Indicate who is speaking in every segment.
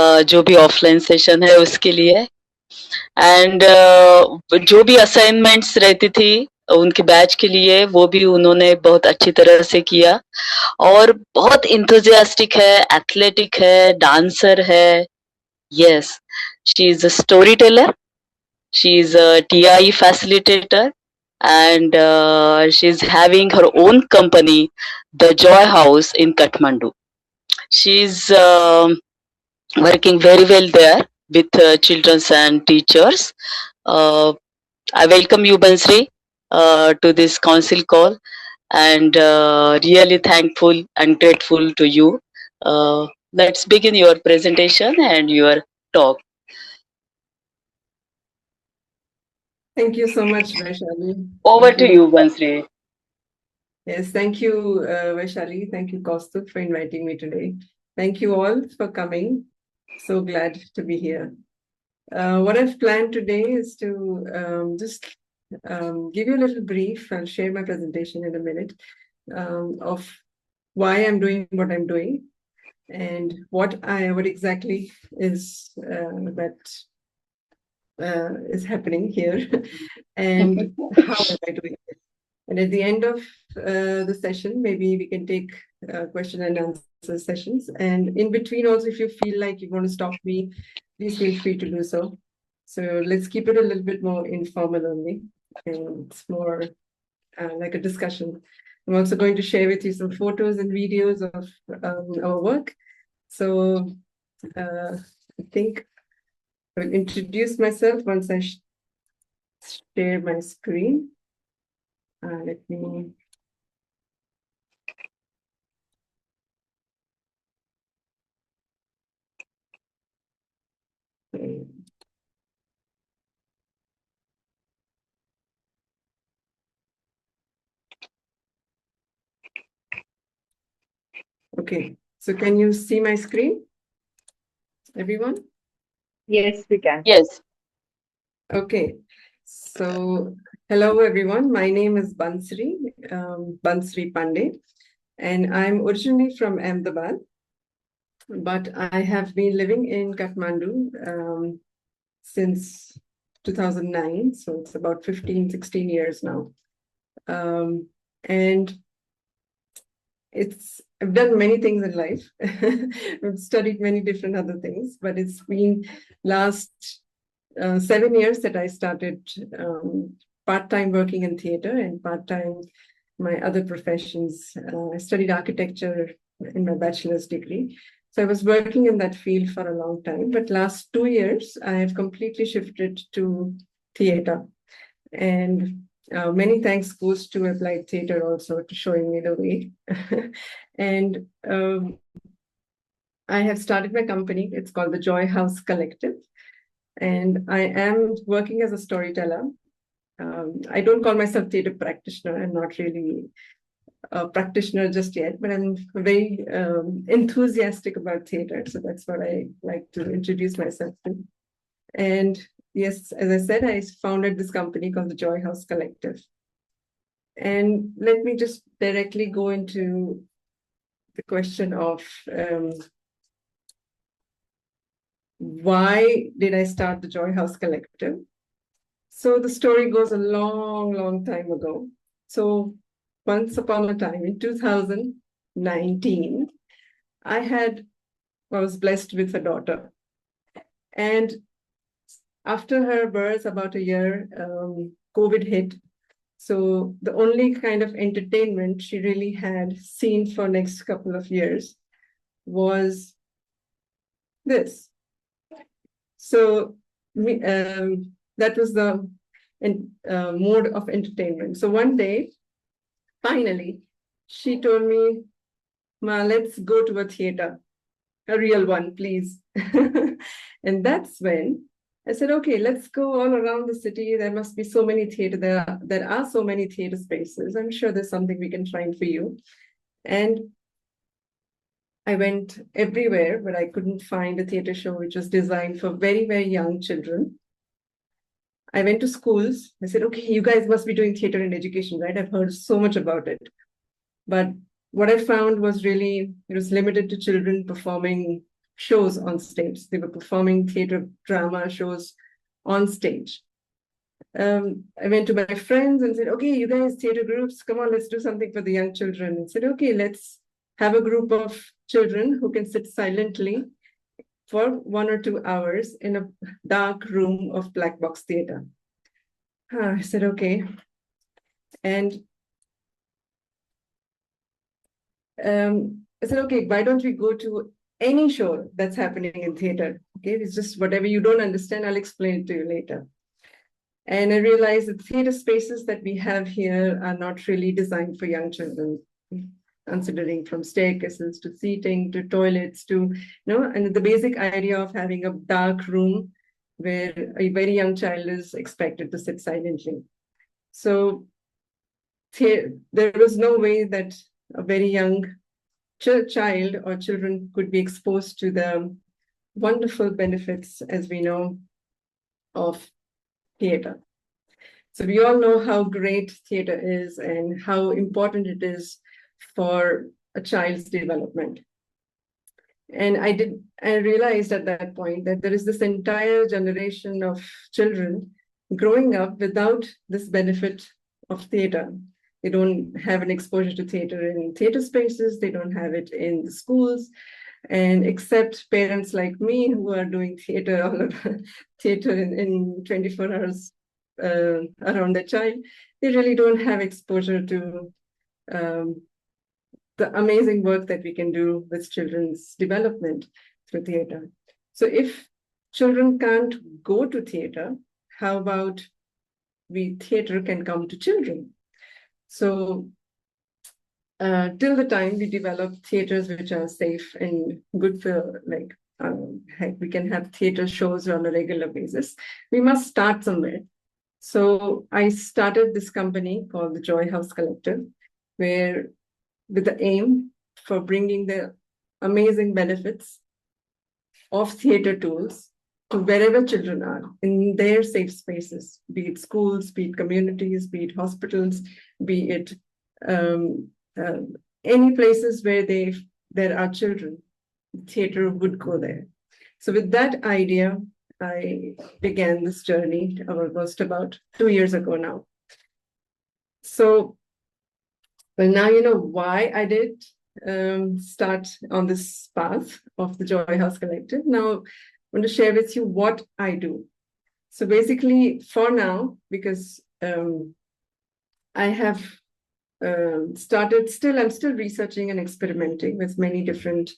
Speaker 1: जो भी offline session है उसके लिए एंड जो भी असाइनमेंट्स रहती थी उनके बैच के लिए वो भी उन्होंने बहुत अच्छी तरह से किया और बहुत इंथुजियास्टिक है, एथलेटिक है, डांसर है. Yes, she is a story teller. She is a TI facilitator and she is having her own company, the Joy House in Kathmandu. She is working very well there with children and teachers. Uh, I welcome you, Bansari, to this council call and really thankful and grateful to you. Let's begin your presentation and your talk.
Speaker 2: Thank you so much, Vaishali.
Speaker 1: Over to you, Bansari.
Speaker 2: Yes, thank you, Vaishali. Thank you, Kaustubh, for inviting me today. Thank you all for coming. So glad to be here. What I've planned today is to just give you a little brief. I'll share my presentation in a minute of why I'm doing what I'm doing and what exactly is is happening here and how am I doing it. And at the end of the session, maybe we can take question and answer sessions. And in between also, if you feel like you want to stop me, please feel free to do so. So let's keep it a little bit more informal only. And it's more like a discussion. I'm also going to share with you some photos and videos of our work. So I think I'll introduce myself once I share my screen. Let me. Okay, so can you see my screen, everyone?
Speaker 3: Yes, we can.
Speaker 1: Yes.
Speaker 2: Okay, so hello everyone. My name is Bansari Pandey, and I'm originally from Ahmedabad, but I have been living in Kathmandu since 2009, so it's about 15, 16 years now. And I've done many things in life. I've studied many different other things, but it's been last 7 years that I started part-time working in theater and part-time my other professions. I studied architecture in my bachelor's degree. So I was working in that field for a long time, but last 2 years, I have completely shifted to theater. And many thanks goes to Applied Theater also to showing me the way. And I have started my company. It's called the Joy House Collective. And I am working as a storyteller. I don't call myself theater practitioner. I'm not really a practitioner just yet, but I'm very enthusiastic about theater. So that's what I like to introduce myself to. And yes, as I said, I founded this company called the Joy House Collective. And let me just directly go into the question of why did I start the Joy House Collective? So the story goes a long, long time ago. So once upon a time in 2019, I was blessed with a daughter. And after her birth, about a year, COVID hit. So the only kind of entertainment she really had seen for next couple of years was this. So that was the mode of entertainment. So one day, finally, she told me, Ma, let's go to a theater, a real one, please. And that's when I said, okay, let's go all around the city. There must be so many theater. There are so many theater spaces. I'm sure there's something we can find for you. And I went everywhere, but I couldn't find a theater show which was designed for very, very young children. I went to schools. I said, okay, you guys must be doing theater and education, right? I've heard so much about it. But what I found was really, it was limited to children performing shows on stage. They were performing theater drama shows on stage. I went to my friends and said, okay, you guys, theater groups, come on, let's do something for the young children. And said, okay, let's have a group of children who can sit silently for 1 or 2 hours in a dark room of black box theater. I said, okay. And I said, okay, why don't we go to any show that's happening in theater? Okay, it's just whatever you don't understand, I'll explain it to you later. And I realized that theater spaces that we have here are not really designed for young children, considering from staircases to seating to toilets to, and the basic idea of having a dark room where a very young child is expected to sit silently. So there was no way that a very young child or children could be exposed to the wonderful benefits, as we know, of theater. So we all know how great theater is and how important it is for a child's development. And I realized at that point that there is this entire generation of children growing up without this benefit of theater. They don't have an exposure to theater in theater spaces. They don't have it in the schools. And except parents like me who are doing theater all over, theater in 24 hours around their child, they really don't have exposure to the amazing work that we can do with children's development through theater. So if children can't go to theater, how about theater can come to children? So till the time we develop theaters which are safe and good for we can have theater shows on a regular basis, we must start somewhere. So I started this company called the Joy House Collective, where with the aim for bringing the amazing benefits of theater tools to wherever children are in their safe spaces, be it schools, be it communities, be it hospitals, be it any places where there are children, theater would go there. So with that idea, I began this journey almost about 2 years ago now. So, well, now you know why I did start on this path of the Joy House Collective. Now, I want to share with you what I do. So basically, for now, because I have I'm still researching and experimenting with many different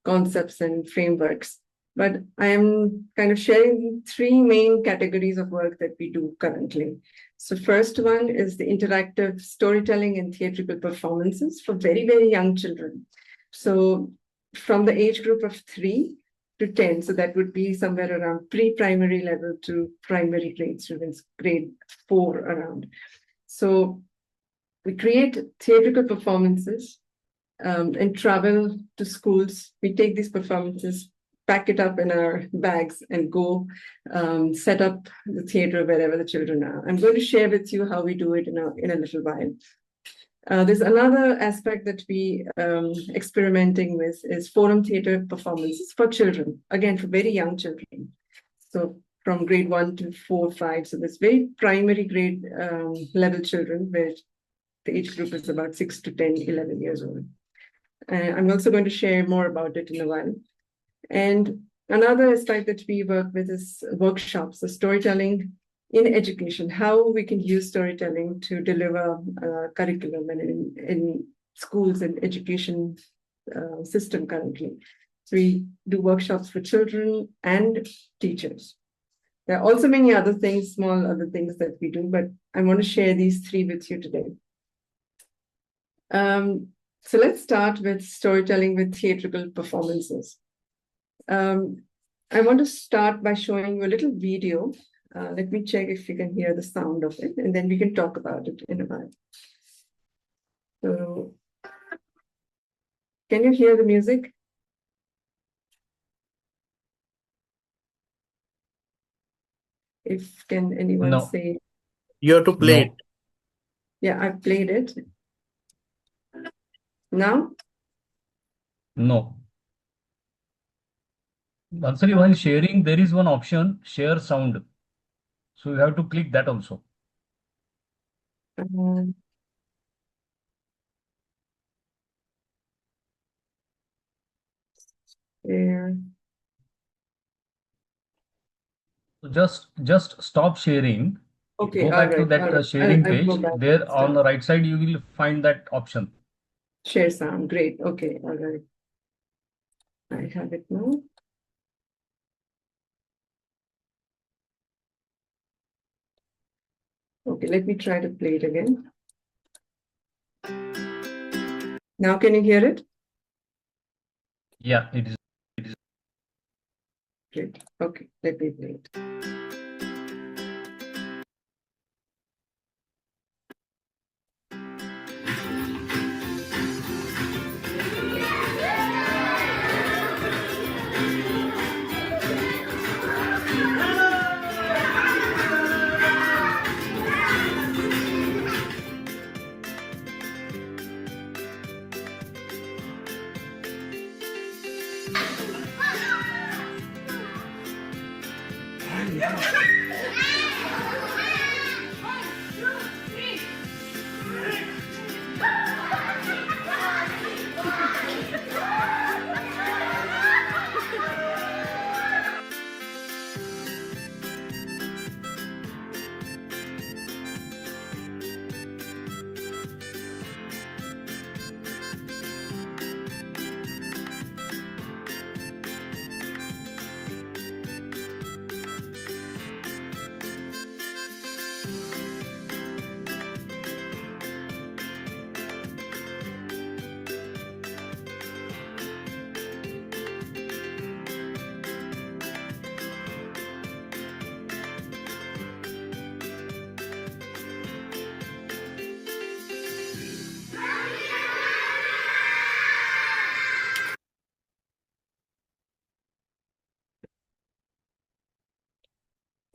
Speaker 2: concepts and frameworks. But I am kind of sharing 3 main categories of work that we do currently. So first one is the interactive storytelling and theatrical performances for very, very young children. So from the age group of 3 to 10, so that would be somewhere around pre-primary level to primary grade students, grade 4 around. So we create theatrical performances and travel to schools. We take these performances, pack it up in our bags and go set up the theater wherever the children are. I'm going to share with you how we do it in a little while. There's another aspect that we experimenting with is forum theater performances for children, again, for very young children. So from grade 1 to 4, 5. So this very primary grade level children where the age group is about 6 to 10, 11 years old. I'm also going to share more about it in a while. And another aspect that we work with is workshops, so storytelling in education, how we can use storytelling to deliver curriculum and in schools and education system currently. So we do workshops for children and teachers. There are also many other things, small other things that we do, but I want to share these 3 with you today. So let's start with storytelling with theatrical performances. I want to start by showing you a little video. Let me check if you can hear the sound of it, and then we can talk about it in a while. So, can you hear the music? Can anyone say?
Speaker 4: You have to play it.
Speaker 2: Yeah, I played it. Now?
Speaker 4: No. Bansari, while sharing, there is one option, share sound. So you have to click that also.
Speaker 2: Yeah.
Speaker 4: So just stop sharing.
Speaker 2: Okay,
Speaker 4: Go
Speaker 2: all
Speaker 4: back to
Speaker 2: right, all
Speaker 4: that
Speaker 2: right.
Speaker 4: sharing
Speaker 2: I'll go
Speaker 4: page.
Speaker 2: back.
Speaker 4: There on
Speaker 2: Start.
Speaker 4: the right side, you will find that option.
Speaker 2: Share sound. Great. Okay, all right. I have it now. Okay, let me try to play it again. Now, can you hear it?
Speaker 4: Yeah, it is.
Speaker 2: Great. Okay, let me play it.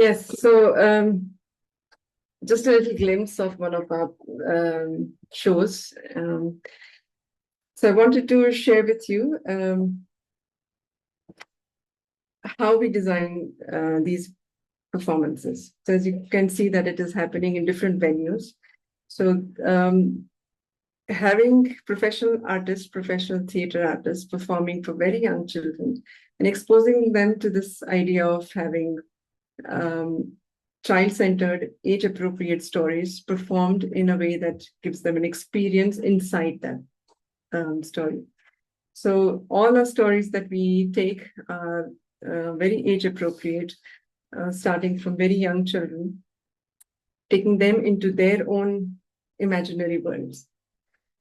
Speaker 2: Yes, so just a little glimpse of one of our shows. So I wanted to share with you how we design these performances. So as you can see that it is happening in different venues. So having professional artists, professional theater artists performing for very young children and exposing them to this idea of having child-centered, age-appropriate stories performed in a way that gives them an experience inside that story. So all our stories that we take are very age-appropriate, starting from very young children, taking them into their own imaginary worlds.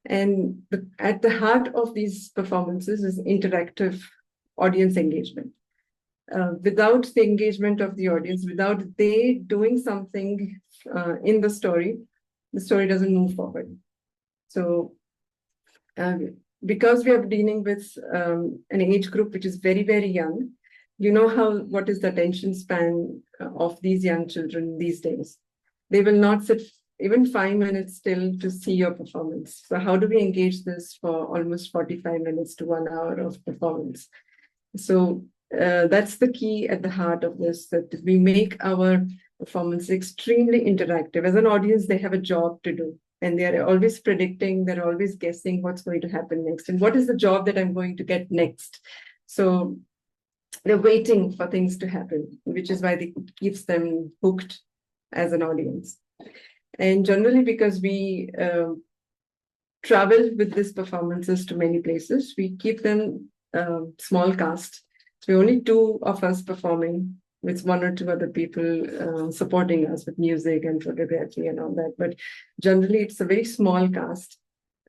Speaker 2: And at the heart of these performances is interactive audience engagement. Without the engagement of the audience, without they doing something in the story doesn't move forward. So because we are dealing with an age group which is very, very young, you know what is the attention span of these young children these days. They will not sit even 5 minutes still to see your performance. So how do we engage this for almost 45 minutes to 1 hour of performance? So that's the key at the heart of this, that we make our performance extremely interactive. As an audience, they have a job to do, and they're always predicting, they're always guessing what's going to happen next, and what is the job that I'm going to get next. So they're waiting for things to happen, which is why it keeps them hooked as an audience. And generally, because we travel with these performances to many places, we keep them small cast. So only 2 of us performing, with 1 or 2 other people supporting us with music and photography and all that. But generally, it's a very small cast,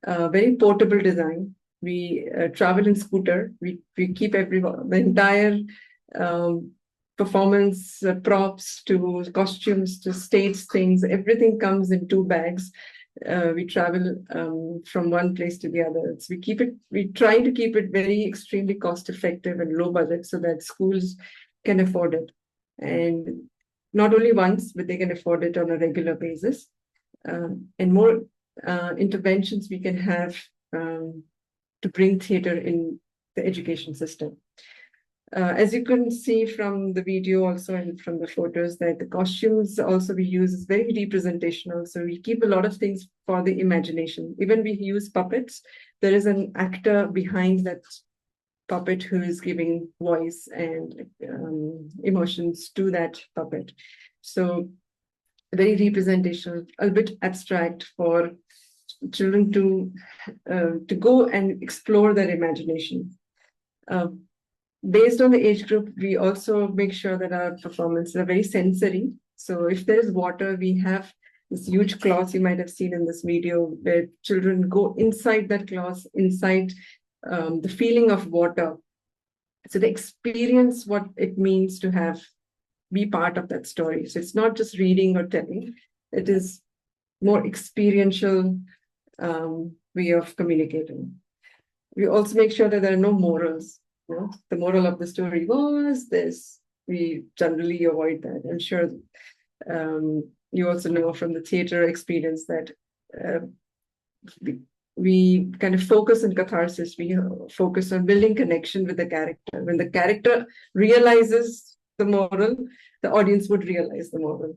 Speaker 2: very portable design. We travel in scooter. We keep the entire performance props to costumes to stage things. Everything comes in 2 bags. We travel from one place to the other. So we try to keep it very extremely cost effective and low budget so that schools can afford it. And not only once, but they can afford it on a regular basis. And more interventions we can have to bring theater in the education system. As you can see from the video also and from the photos, that the costumes also we use is very representational. So we keep a lot of things for the imagination. Even we use puppets. There is an actor behind that puppet who is giving voice and emotions to that puppet. So very representational, a bit abstract for children to go and explore their imagination. Based on the age group, we also make sure that our performances are very sensory. So if there is water, we have this huge cloth you might have seen in this video where children go inside that cloth, inside the feeling of water. So they experience what it means to be part of that story. So it's not just reading or telling, it is more experiential way of communicating. We also make sure that there are no morals. The moral of the story was this. We generally avoid that. I'm sure you also know from the theater experience that we kind of focus on catharsis. We focus on building connection with the character. When the character realizes the moral, the audience would realize the moral.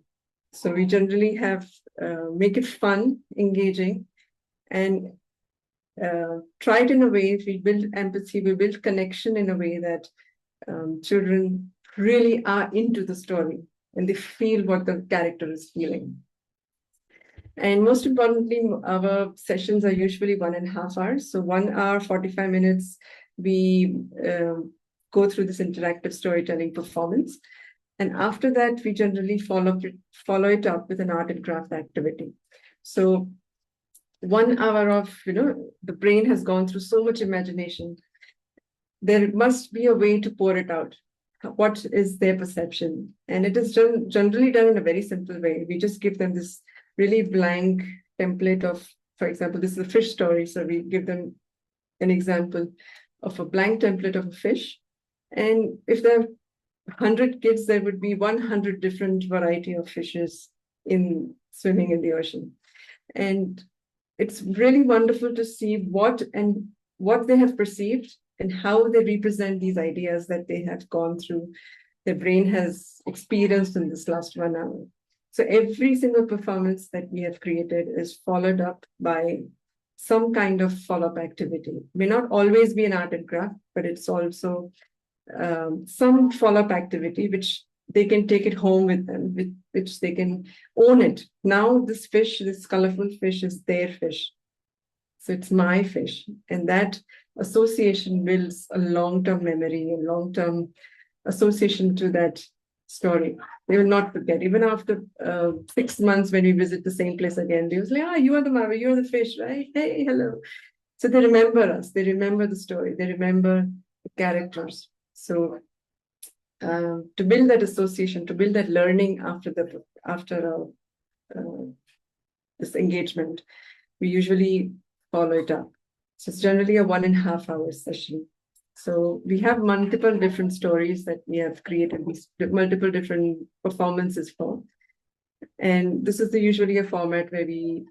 Speaker 2: So we generally make it fun, engaging, and try it in a way, we build empathy, we build connection in a way that children really are into the story and they feel what the character is feeling. And most importantly, our sessions are usually 1.5 hours. So 1 hour, 45 minutes, we go through this interactive storytelling performance. And after that, we generally follow it up with an art and craft activity. So 1 hour of, the brain has gone through so much imagination. There must be a way to pour it out. What is their perception? And it is generally done in a very simple way. We just give them this really blank template of, for example, this is a fish story. So we give them an example of a blank template of a fish. And if there are 100 kids, there would be 100 different variety of fishes swimming in the ocean. And it's really wonderful to see what they have perceived and how they represent these ideas that they have gone through, their brain has experienced in this last 1 hour. So every single performance that we have created is followed up by some kind of follow-up activity. It may not always be an art and craft, but it's also some follow-up activity which they can take it home with them, with which they can own it. Now this fish, this colorful fish is their fish. So it's my fish. And that association builds a long-term memory, a long-term association to that story. They will not forget. Even after 6 months, when we visit the same place again, they will say, you are the mama, you're the fish, right? Hey, hello. So they remember us. They remember the story. They remember the characters. So to build that association, to build that learning after this engagement, we usually follow it up. So it's generally a 1.5 hour session. So we have multiple different stories that we have created, these multiple different performances for. And this is usually a format where we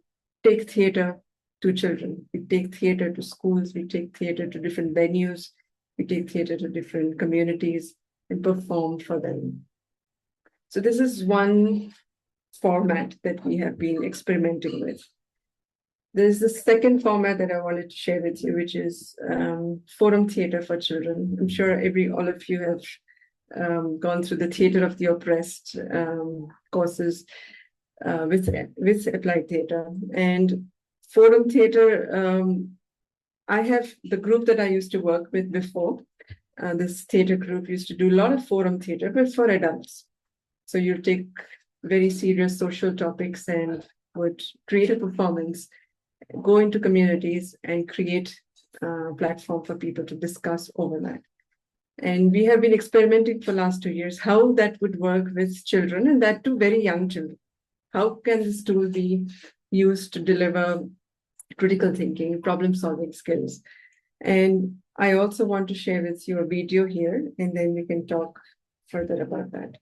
Speaker 2: take theater to children. We take theater to schools. We take theater to different venues. We take theater to different communities and perform for them. So this is one format that we have been experimenting with. There's the second format that I wanted to share with you, which is forum theater for children. I'm sure all of you have gone through the Theater of the Oppressed courses with applied theater. And forum theater, I have the group that I used to work with before. This theater group used to do a lot of forum theater, but for adults. So you take very serious social topics and would create a performance, go into communities and create a platform for people to discuss over that. And we have been experimenting for the last 2 years how that would work with children, and that too very young children. How can this tool be used to deliver critical thinking, problem-solving skills? And I also want to share with you a video here, and then we can talk further about that.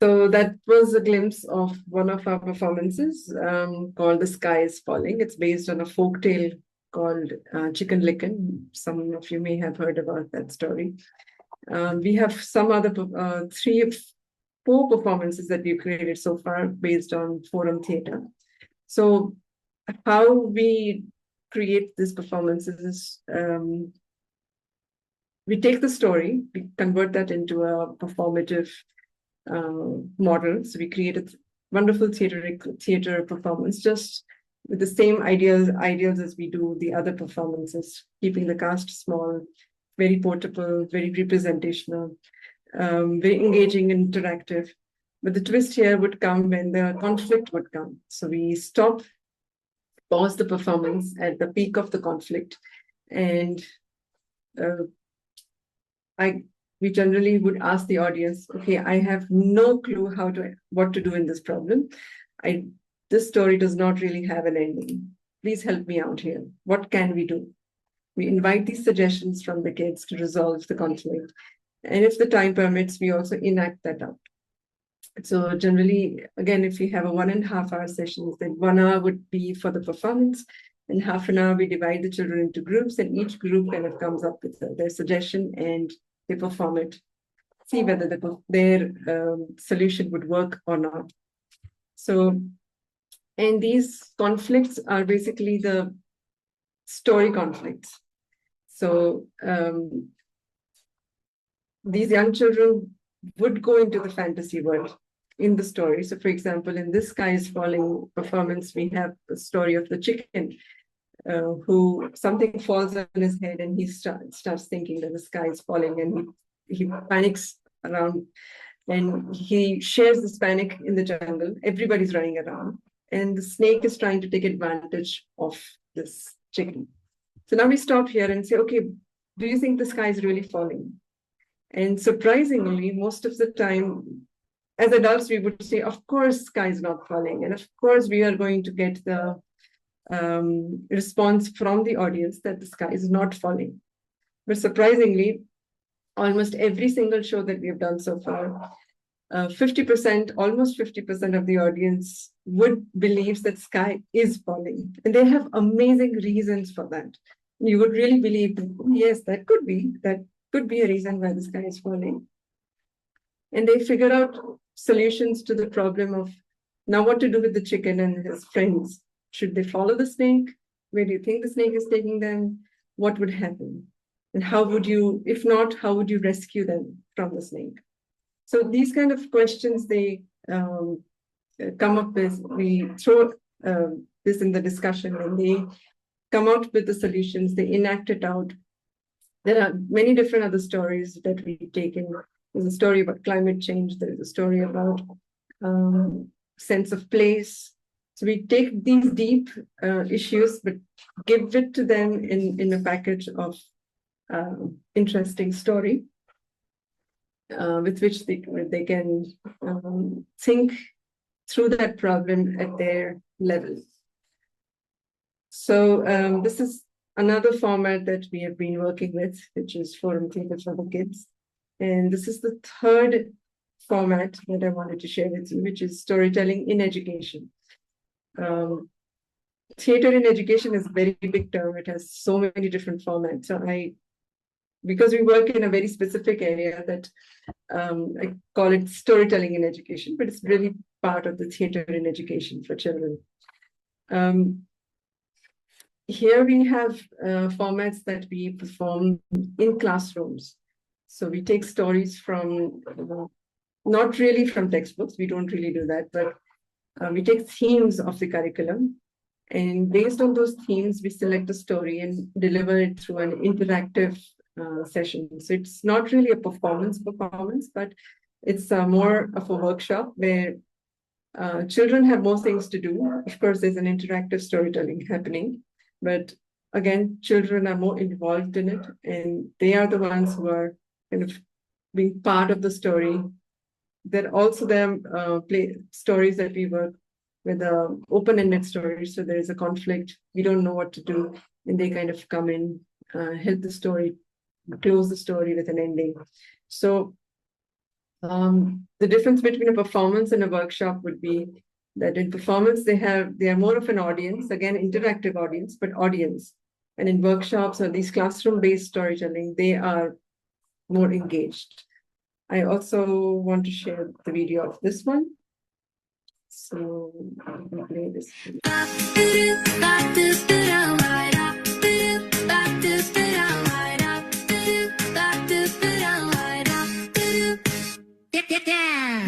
Speaker 2: So that was a glimpse of one of our performances called The Sky is Falling. It's based on a folk tale called Chicken Licken. Some of you may have heard about that story. We have some other four performances that we've created so far based on forum theatre. So how we create these performances is we take the story, we convert that into a performative model. So we created wonderful theater performance, just with the same ideals as we do the other performances, keeping the cast small, very portable, very representational, very engaging and interactive. But the twist here would come when the conflict would come. So we pause the performance at the peak of the conflict, and we generally would ask the audience, okay, I have no clue what to do in this problem. This story does not really have an ending. Please help me out here. What can we do? We invite these suggestions from the kids to resolve the conflict. And if the time permits, we also enact that out. So generally, again, if we have a 1.5 hour session, then 1 hour would be for the performance, and half an hour we divide the children into groups, and each group kind of comes up with their suggestion and they perform it, see whether their solution would work or not. So, and these conflicts are basically the story conflicts. So these young children would go into the fantasy world in the story. So for example, in this Sky is Falling performance, we have the story of the chicken who something falls on his head and he starts thinking that the sky is falling, and he panics around, and he shares this panic in the jungle. Everybody's running around, and the snake is trying to take advantage of this chicken. So now we stop here and say, okay, do you think the sky is really falling? And surprisingly, most of the time, as adults, we would say, of course, sky is not falling. And of course, we are going to get the response from the audience that the sky is not falling. But surprisingly, almost every single show that we have done so far, 50%, almost 50% of the audience would believe that sky is falling. And they have amazing reasons for that. You would really believe that, yes, that could be a reason why the sky is falling. And they figure out solutions to the problem of now what to do with the chicken and his friends. Should they follow the snake? Where do you think the snake is taking them? What would happen? And how would you, if not, how would you rescue them from the snake? So these kind of questions they come up with, we throw this in the discussion, and they come out with the solutions, they enact it out. There are many different other stories that we've taken. There's a story about climate change. There's a story about sense of place. So we take these deep issues, but give it to them in a package of interesting story with which they can think through that problem at their level. So this is another format that we have been working with, which is forum theatre for the kids. And this is the third format that I wanted to share with you, which is storytelling in education. theater in education is a very big term. It has so many different formats. So because we work in a very specific area that I call it storytelling in education, but it's really part of the theater in education for children. Here we have formats that we perform in classrooms. So we take stories from, not really from textbooks, we don't really do that, but we take themes of the curriculum. And based on those themes, we select a story and deliver it through an interactive session. So it's not really a performance, but it's more of a workshop where children have more things to do. Of course, there's an interactive storytelling happening, but again, children are more involved in it, and they are the ones who are kind of being part of the story. There also play stories that we work with open-ended stories. So there is a conflict, we don't know what to do, and they kind of come in, help the story, close the story with an ending. So the difference between a performance and a workshop would be that in performance, they are more of an audience, again, interactive audience, but audience. And in workshops or these classroom-based storytelling, they are more engaged. I also want to share the video of this one. So I'm going to play this video.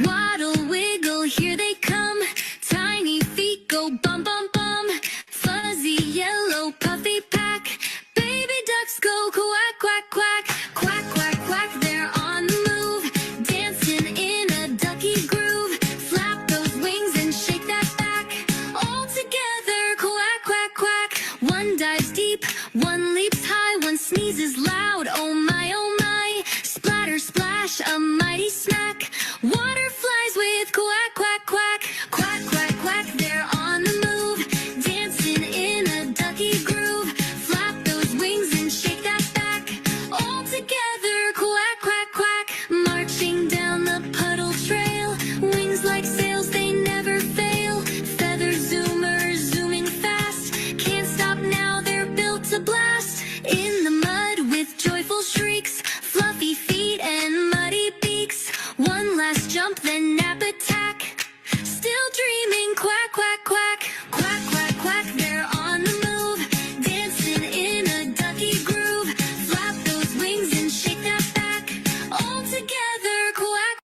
Speaker 5: Waddle, wiggle, here they come. Tiny feet go bum, bum, bum. Fuzzy, yellow, puffy pack. Baby ducks go quack, quack, quack. Quack, quack, quack, they're on the move. Dancing in a ducky groove. Flap those wings and shake that back. All together, quack, quack, quack. One dives deep, one leaps high, one sneezes loud. Oh my, splatter, splash, a mighty smack. Water flies with quack, quack, quack. Quack, quack, quack, they're on the move. Dancing in a ducky groove. Flap those wings and shake that back. All together, quack, quack, quack. Marching down the puddle trail. Wings like sails, they never fail. Feathers zoomers zooming fast. Can't stop now, they're built to blast. In the mud with joyful shrieks. Fluffy feet and muddy beaks. One last jump, then nap attack. Still dreaming, quack, quack, quack. Quack, quack, quack, they're on the move. Dancing in a ducky groove. Flap those wings and shake that back. All together, quack.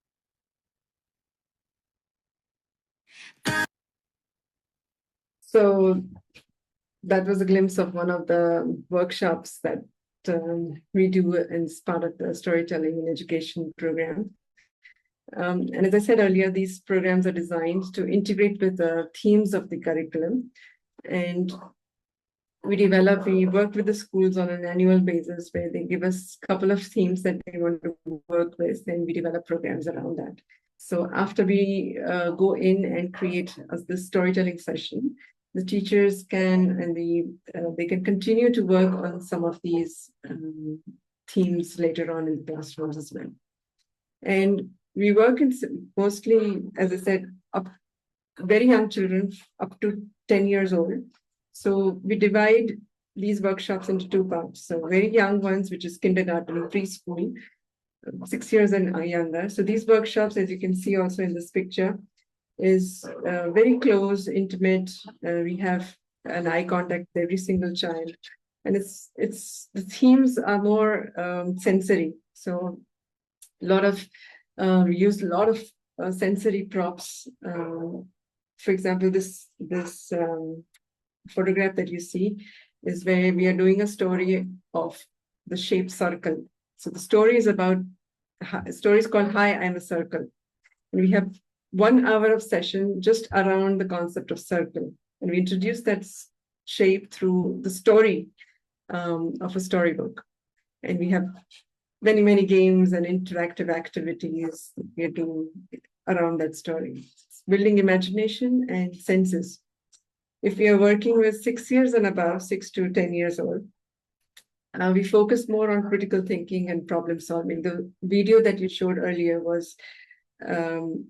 Speaker 2: So that was a glimpse of one of the workshops that we do as part of the storytelling in education program. And as I said earlier, these programs are designed to integrate with the themes of the curriculum. And we work with the schools on an annual basis where they give us a couple of themes that they want to work with, and we develop programs around that. So after we go in and create this storytelling session, the teachers can, and they can continue to work on some of these themes later on in the classrooms as well. And we work in mostly, as I said, very young children up to 10 years old. So we divide these workshops into two parts. So very young ones, which is kindergarten and preschool, 6 years and younger. So these workshops, as you can see also in this picture, is very close, intimate. We have an eye contact with every single child. And the themes are more sensory. So we use a lot of sensory props. For example, this photograph that you see is where we are doing a story of the shape circle. So the story is called Hi, I'm a Circle. And we have 1 hour of session just around the concept of circle. And we introduce that shape through the story of a storybook. And we have many, many games and interactive activities we are doing around that story. It's building imagination and senses. If we are working with 6 years and above, 6 to 10 years old, we focus more on critical thinking and problem solving. The video that you showed earlier was the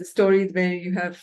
Speaker 2: story where you have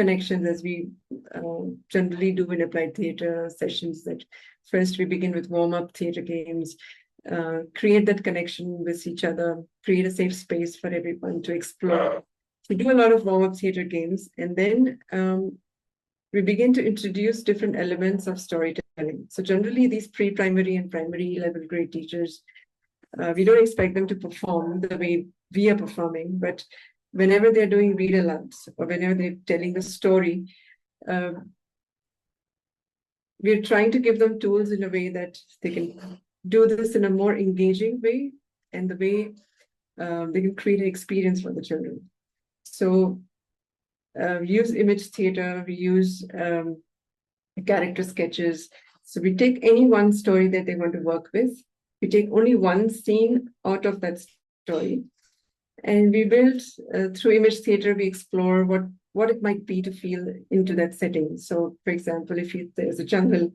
Speaker 2: connections as we generally do in applied theater sessions. That first we begin with warm-up theater games, create that connection with each other, create a safe space for everyone to explore. We do a lot of warm-up theater games, and then we begin to introduce different elements of storytelling. So generally these pre-primary and primary level grade teachers, we don't expect them to perform the way we are performing, but whenever they're doing read alouds or whenever they're telling a story, we're trying to give them tools in a way that they can do this in a more engaging way, and the way they can create an experience for the children. So we use image theater, we use character sketches. So we take any one story that they want to work with, we take only one scene out of that story, and we build through image theater, we explore what it might be to feel into that setting. So for example, if there's a jungle,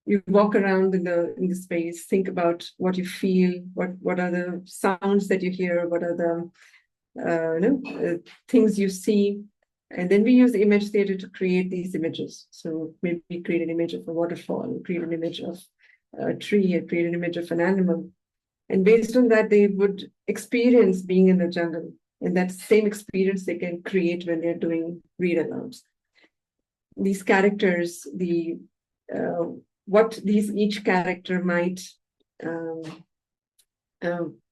Speaker 2: you walk around in the space, think about what you feel, what are the sounds that you hear, what are the things you see, and then we use image theater to create these images. So maybe create an image of a waterfall, create an image of a tree, and create an image of an animal, and based on that they would experience being in the jungle, and that same experience they can create when they're doing read alouds. These characters, what each character might,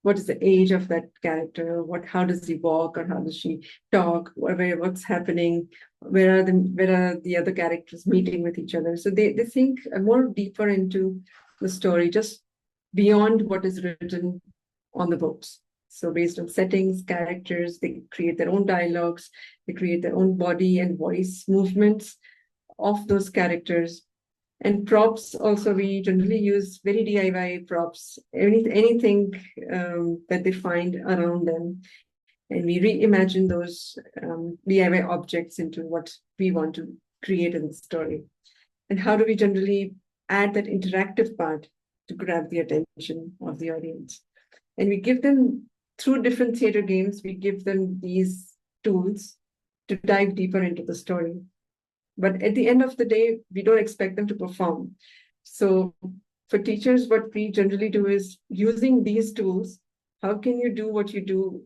Speaker 2: what is the age of that character, how does he walk or how does she talk, what's happening, where are the other characters meeting with each other. So they think more deeper into the story, just beyond what is written on the books. So based on settings, characters, they create their own dialogues, they create their own body and voice movements of those characters. And props also, we generally use very DIY props, anything that they find around them. And we reimagine those DIY objects into what we want to create in the story. And how do we generally add that interactive part to grab the attention of the audience? And we give them, through different theater games, we give them these tools to dive deeper into the story. But at the end of the day, we don't expect them to perform. So for teachers, what we generally do is, using these tools, how can you do what you do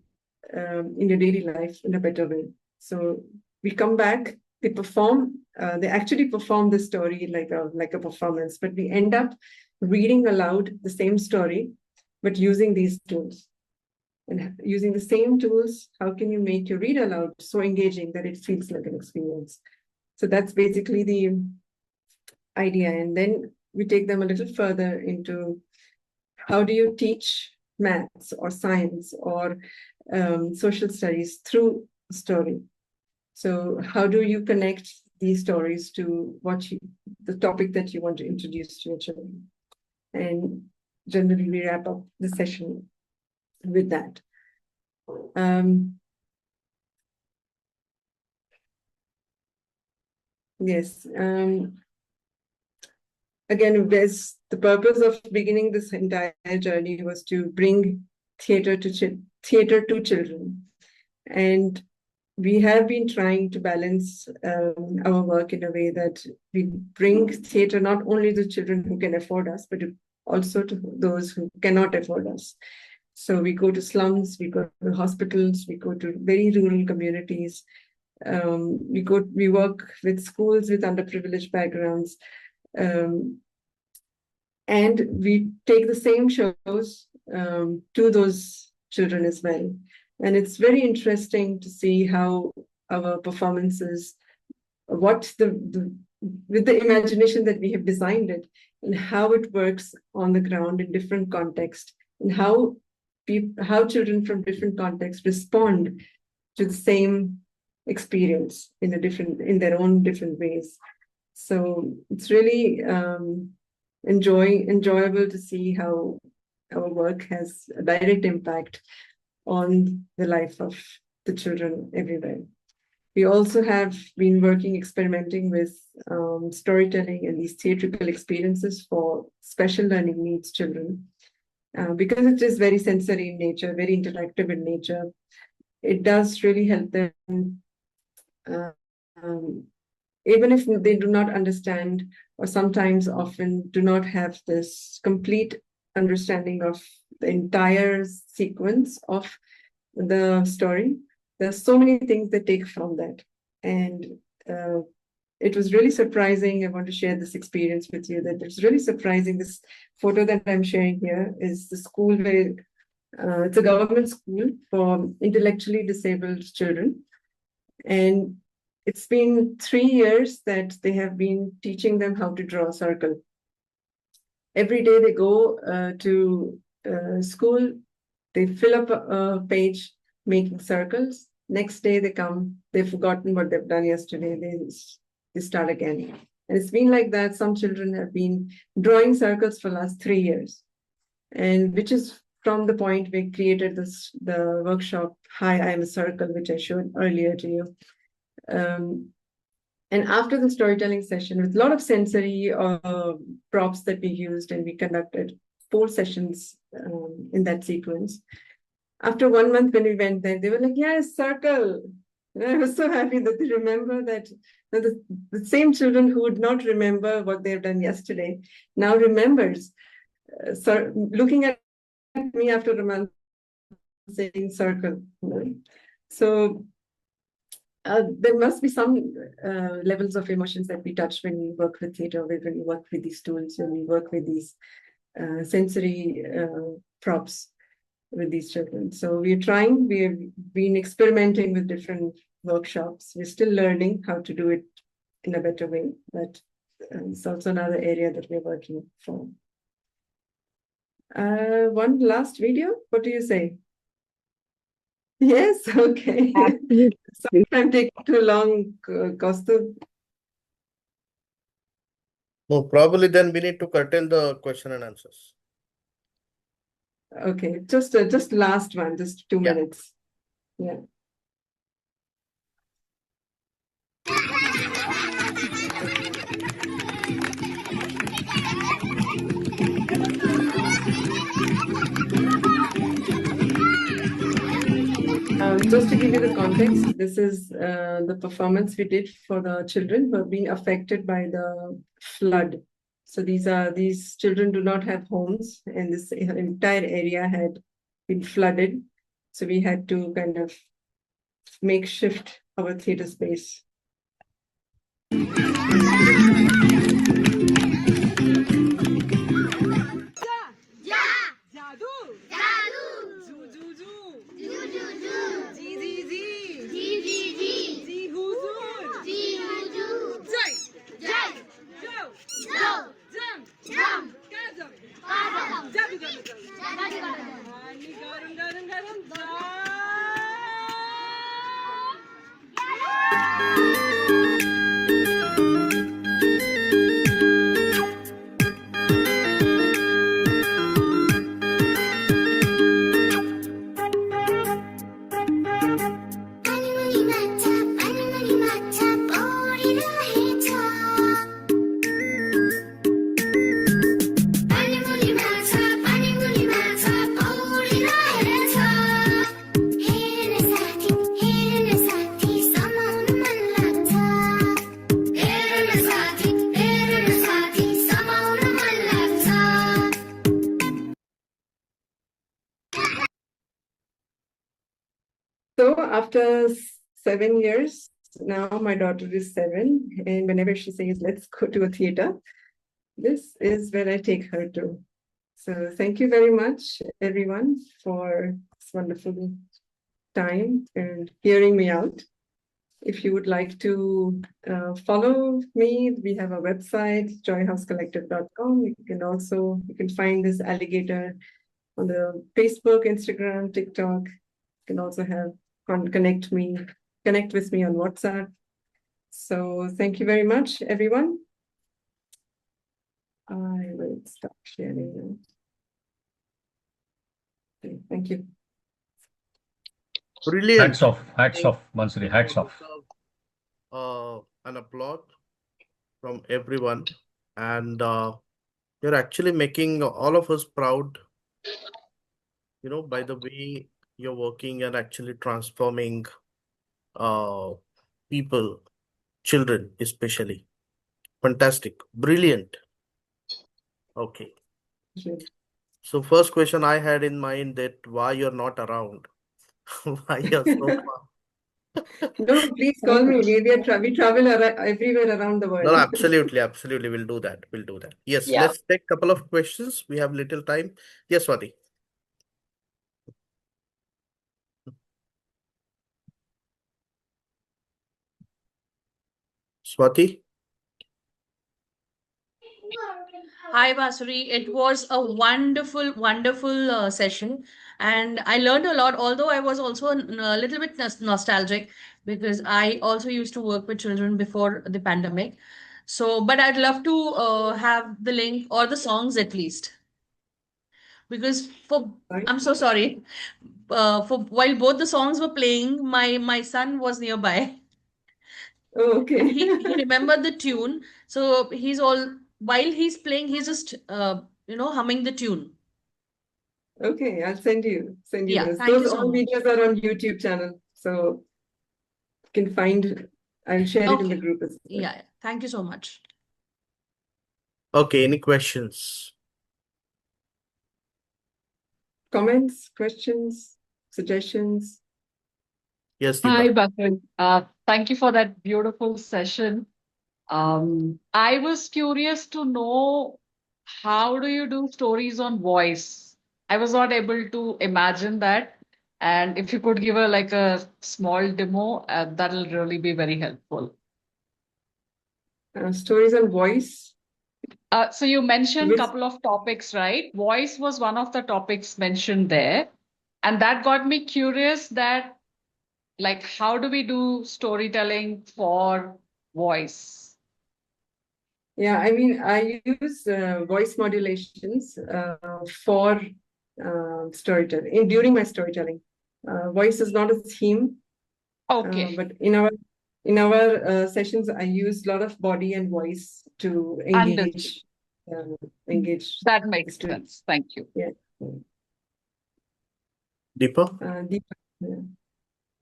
Speaker 2: in your daily life in a better way? So we come back, they perform, they actually perform the story like a performance, but we end up reading aloud the same story, but using these tools. And using the same tools, how can you make your read aloud so engaging that it feels like an experience? So that's basically the idea. And then we take them a little further into, how do you teach maths or science or social studies through story? So how do you connect these stories to the topic that you want to introduce to your children? And generally we wrap up the session with that. Yes. Again, the purpose of beginning this entire journey was to bring theater to children. And we have been trying to balance our work in a way that we bring theater not only to children who can afford us, but also to those who cannot afford us. So we go to slums, we go to hospitals, we go to very rural communities. We work with schools with underprivileged backgrounds, and we take the same shows to those children as well. And it's very interesting to see how our performances, with the imagination that we have designed it, and how it works on the ground in different contexts, and how children from different contexts respond to the same experience in their own different ways. So it's really enjoyable to see how our work has a direct impact on the life of the children everywhere. We also have been experimenting with storytelling and these theatrical experiences for special learning needs children. Because it is very sensory in nature, very interactive in nature, it does really help them uh, um, even if they do not understand, or sometimes often do not have this complete understanding of the entire sequence of the story, there's so many things they take from that. And it was really surprising. I want to share this experience with you, that it's really surprising. This photo that I'm sharing here is the school where it's a government school for intellectually disabled children. And it's been 3 years that they have been teaching them how to draw a circle. Every day they go to school, they fill up a page making circles. Next day they come, they've forgotten what they've done yesterday. They start again. And it's been like that. Some children have been drawing circles for the last 3 years. And which is from the point we created the workshop, Hi, I Am a Circle, which I showed earlier to you. And after the storytelling session, with a lot of sensory props that we used, and we conducted 4 sessions in that sequence. After 1 month when we went there, they were like, yes, circle. And I was so happy that they remember that the same children who would not remember what they've done yesterday now remembers. Looking at me after a month saying circle. So there must be some levels of emotions that we touch when we work with theater, when we work with these tools, when we work with these sensory props with these children. So we've been experimenting with different workshops. We're still learning how to do it in a better way, but it's also another area that we're working for. One last video, what do you say? Yes, okay.
Speaker 3: Absolutely.
Speaker 2: Sorry if I'm taking too long, Kaustubh.
Speaker 6: No, probably then we need to curtail the question and answers.
Speaker 2: Okay, just last one, just 2 minutes. Yeah. Just to give you the context, this is the performance we did for the children who have been affected by the flood. So these children do not have homes, and this entire area had been flooded. So we had to kind of makeshift our theater space. So after 7 years, now my daughter is 7, and whenever she says, let's go to a theater, this is where I take her to. So thank you very much, everyone, for this wonderful time and hearing me out. If you would like to follow me, we have a website, joyhousecollective.com. You can find this alligator on the Facebook, Instagram, TikTok. You can also connect with me on WhatsApp. So thank you very much, everyone. I will stop sharing now. Okay, thank you.
Speaker 6: Brilliant.
Speaker 4: Hats off, Bansari, hats off.
Speaker 6: An applaud from everyone, and you're actually making all of us proud, by the way you're working and actually transforming people, children especially. Fantastic. Brilliant. Okay.
Speaker 2: Sure.
Speaker 6: So first question I had in mind that why you're not around. Why you're so far.
Speaker 2: No, please call me. We travel everywhere around the
Speaker 6: No,
Speaker 2: world.
Speaker 6: absolutely, absolutely. We'll do that. We'll do that. Yes,
Speaker 1: Yeah.
Speaker 6: let's take a couple of questions. We have little time. Yes, Swati. Swati?
Speaker 7: Hi, Basuri. It was a wonderful, wonderful session. And I learned a lot, although I was also a little bit nostalgic because I also used to work with children before the pandemic. So, but I'd love to have the link or the songs at least. Because
Speaker 2: Right?
Speaker 7: I'm so sorry. For while both the songs were playing, my son was nearby.
Speaker 2: Oh,
Speaker 7: And
Speaker 2: okay.
Speaker 7: he remembered the tune. So he's all while he's playing, he's just humming the tune.
Speaker 2: Okay, I'll send you
Speaker 7: Yeah,
Speaker 2: this.
Speaker 7: thank you
Speaker 2: Those
Speaker 7: so
Speaker 2: all
Speaker 7: much.
Speaker 2: videos are on YouTube channel, so you can find. I'll share it in the
Speaker 7: Okay.
Speaker 2: group as well.
Speaker 7: Yeah, thank you so much.
Speaker 6: Okay, any questions?
Speaker 2: Comments, questions, suggestions.
Speaker 6: Yes,
Speaker 8: Hi,
Speaker 6: Deepa.
Speaker 8: Bakar. Thank you for that beautiful session. I was curious to know how do you do stories on voice? I was not able to imagine that. And if you could give a small demo, that'll really be very helpful.
Speaker 2: Stories on voice.
Speaker 8: So you mentioned a
Speaker 2: Which,
Speaker 8: couple of topics, right? Voice was one of the topics mentioned there. And that got me curious that how do we do storytelling for voice?
Speaker 2: yeah, I mean, I use voice modulations for storytelling during my storytelling. Voice is not a theme,
Speaker 8: Okay,
Speaker 2: but in our sessions, I use a lot of body and voice to
Speaker 8: understood.
Speaker 2: engage
Speaker 8: That
Speaker 2: the
Speaker 8: makes
Speaker 2: student.
Speaker 8: sense. Thank you.
Speaker 2: Yeah.
Speaker 6: Deepa?
Speaker 2: Deepa, yeah.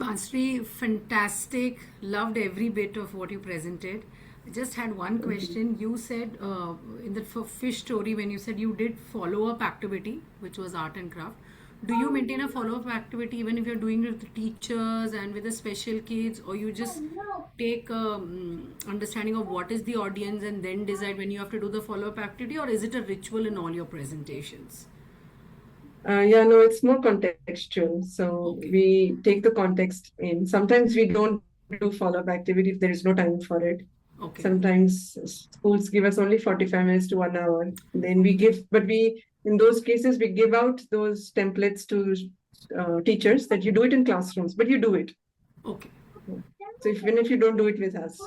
Speaker 9: Bansari, fantastic. Loved every bit of what you presented. I just had one question. You said in the fish story, when you said you did follow-up activity, which was art and craft, do you maintain a follow-up activity even if you're doing it with the teachers and with the special kids, or you just take understanding of what is the audience and then decide when you have to do the follow-up activity, or is it a ritual in all your presentations?
Speaker 2: Yeah, no, it's more contextual. So
Speaker 9: Okay.
Speaker 2: we take the context in. Sometimes we don't do follow-up activity if there is no time for it.
Speaker 9: Okay.
Speaker 2: Sometimes schools give us only 45 minutes to 1 hour. Then we give, but in those cases, we give out those templates to teachers that you do it in classrooms, but you do it.
Speaker 9: Okay.
Speaker 2: So even if you don't do it with us.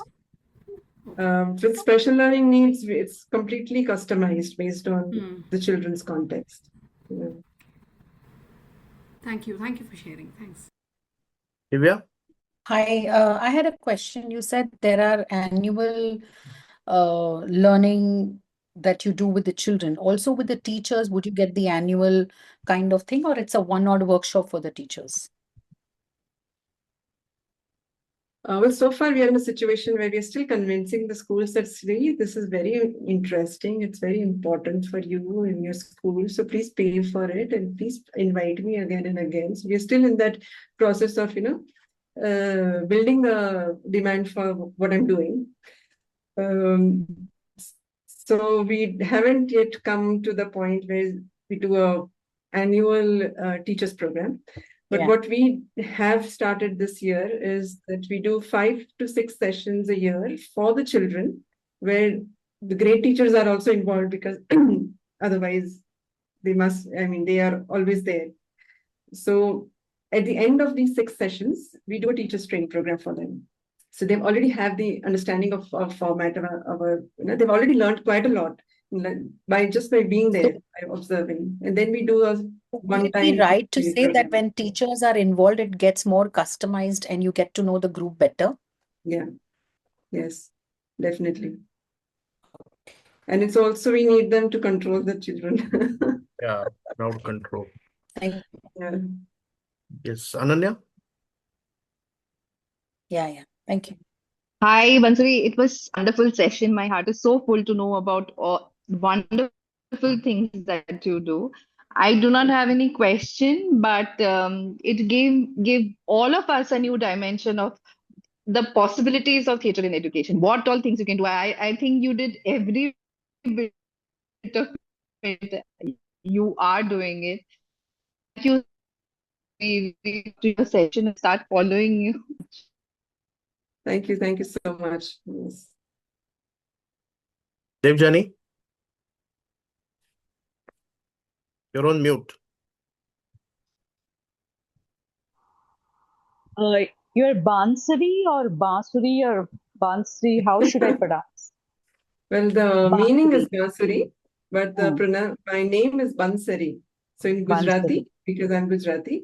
Speaker 2: With special learning needs, it's completely customized based on the children's context. Yeah.
Speaker 9: Thank you. Thank you for sharing. Thanks.
Speaker 6: Divya?
Speaker 10: Hi, I had a question. You said there are annual learning that you do with the children. Also with the teachers, would you get the annual kind of thing, or it's a one-odd workshop for the teachers?
Speaker 2: Well, so far we are in a situation where we are still convincing the schools that really this is very interesting. It's very important for you in your school. So please pay for it and please invite me again and again. So we are still in that process of, building the demand for what I'm doing. So we haven't yet come to the point where we do a annual teachers program. But
Speaker 10: Yeah.
Speaker 2: what we have started this year is that we do 5 to 6 sessions a year for the children, where the great teachers are also involved because otherwise they are always there. So at the end of these 6 sessions, we do a teachers training program for them. So they've already have the understanding of format of our they've already learned quite a lot by being there, by observing. And then we do a
Speaker 10: Would it be
Speaker 2: one-time
Speaker 10: right to
Speaker 2: training
Speaker 10: say that
Speaker 2: program.
Speaker 10: when teachers are involved, it gets more customized and you get to know the group better?
Speaker 2: Yeah. Yes, definitely. And it's also we need them to control the children.
Speaker 6: Yeah, crowd control.
Speaker 10: Thank you.
Speaker 2: Yeah.
Speaker 6: Yes, Ananya?
Speaker 10: Yeah. Thank you.
Speaker 3: Hi, Bansari. It was wonderful session. My heart is so full to know about all wonderful things that you do. I do not have any question, but it gave all of us a new dimension of the possibilities of theater in education. What all things you can do. I think you did every bit of it. You are doing it. Thank you. We to your session and start following you.
Speaker 2: Thank you. Thank you so much. Yes.
Speaker 6: Devjani, you're on mute.
Speaker 11: You're Bansari or Bansuri or Bansri? How should I pronounce?
Speaker 2: Well, the meaning is
Speaker 11: Bansuri.
Speaker 2: Bansuri, but my name is Bansari. So in
Speaker 11: Bansari.
Speaker 2: Gujarati, because I'm Gujarati,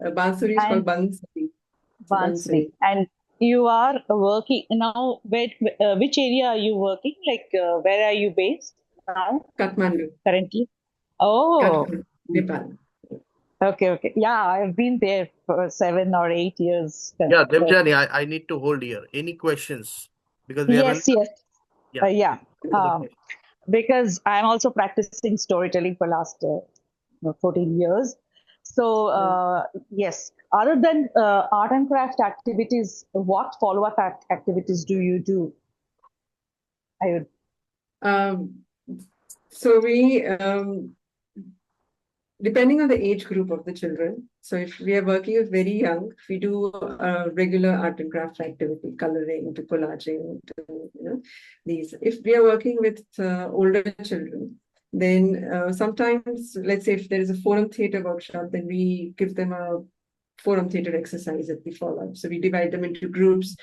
Speaker 2: Bansuri is called
Speaker 11: And
Speaker 2: Bansari. So
Speaker 11: Bansari.
Speaker 2: Bansuri.
Speaker 11: And you are working now. Which area are you working? Like, where are you based now,
Speaker 2: Kathmandu.
Speaker 11: currently? Oh,
Speaker 2: Kathmandu, Nepal.
Speaker 11: okay. Yeah, I've been there for 7 or 8 years.
Speaker 6: Yeah, Devjani, I need to hold here. Any questions? Because we are running.
Speaker 11: Yes.
Speaker 6: Yeah.
Speaker 11: Yeah. Because I'm also practicing storytelling for last 14 years. So, yes, other than art and craft activities, what follow-up activities do you do? I would.
Speaker 2: So we depending on the age group of the children. So if we are working with very young, we do regular art and craft activity, coloring to collaging to these. If we are working with older children, then sometimes, let's say if there is a forum theater workshop, then we give them a forum theater exercise that we follow. So we divide them into groups.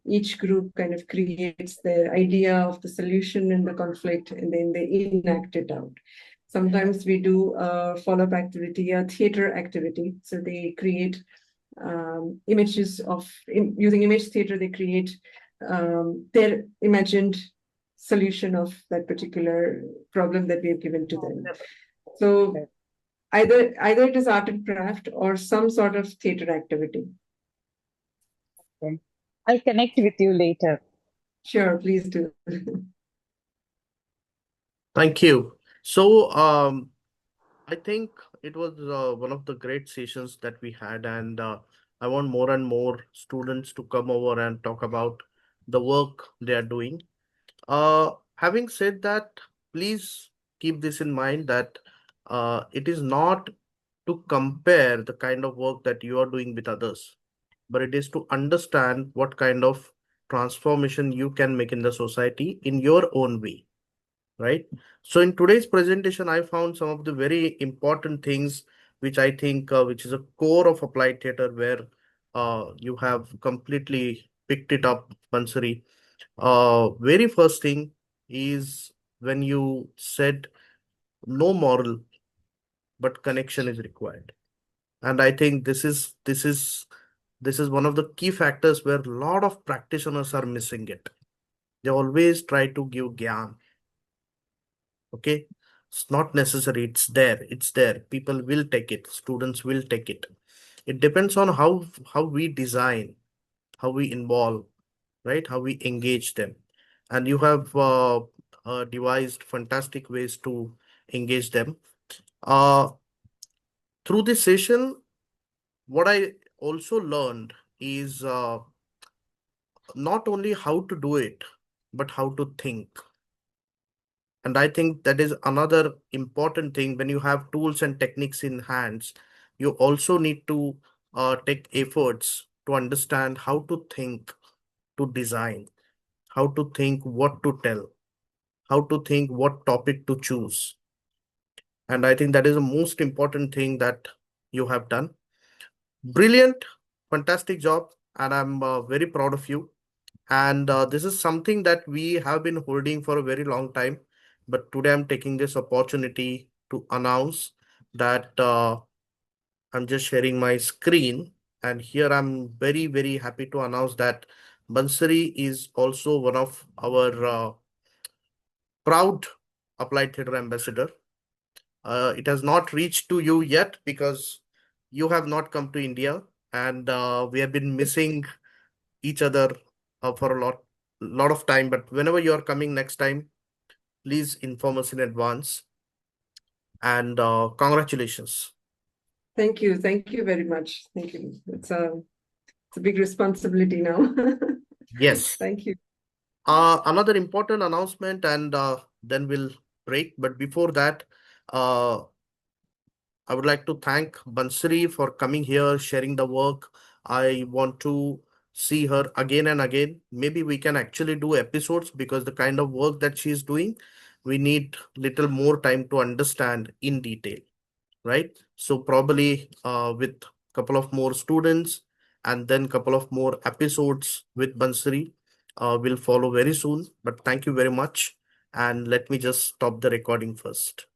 Speaker 2: Each group kind of creates their idea of the solution in the conflict, and then they enact it out. Sometimes we do a follow-up activity, a theater activity. So they create images of, using image theater, they create their imagined solution of that particular problem that we have given to them. So either it is art and craft or some sort of theater activity.
Speaker 11: Okay. I'll connect with you later.
Speaker 2: Sure, please do.
Speaker 6: Thank you. So, I think it was one of the great sessions that we had, and I want more and more students to come over and talk about the work they are doing. Having said that, please keep this in mind that it is not to compare the kind of work that you are doing with others, but it is to understand what kind of transformation you can make in the society in your own way, right? So in today's presentation, I found some of the very important things which I think which is a core of applied theater, where you have completely picked it up, Bansari. Very first thing is when you said no moral, but connection is required. And I think this is one of the key factors where a lot of practitioners are missing it. They always try to give gyan. Okay, it's not necessary. It's there. People will take it. Students will take it. It depends on how we design, how we involve, right? How we engage them. And you have devised fantastic ways to engage them. Uh, through this session, what I also learned is not only how to do it, but how to think. And I think that is another important thing. When you have tools and techniques in hands, you also need to take efforts to understand how to think, to design, how to think what to tell, how to think what topic to choose. And I think that is the most important thing that you have done. Brilliant, fantastic job. And I'm very proud of you. And this is something that we have been holding for a very long time. But today I'm taking this opportunity to announce that I'm just sharing my screen. And here I'm very, very happy to announce that Bansari is also one of our proud applied theatre ambassador. It has not reached to you yet because you have not come to India, and we have been missing each other for a lot of time, but whenever you are coming next time, please inform us in advance. And congratulations.
Speaker 2: Thank you. Thank you very much. Thank you. It's a big responsibility now.
Speaker 6: Yes.
Speaker 2: Thank you.
Speaker 6: Another important announcement, and then we'll break. But before that, I would like to thank Bansari for coming here, sharing the work. I want to see her again and again. Maybe we can actually do episodes, because the kind of work that she's doing, we need little more time to understand in detail, right? So probably with couple of more students and then couple of more episodes with Bansari will follow very soon. But thank you very much. And let me just stop the recording first.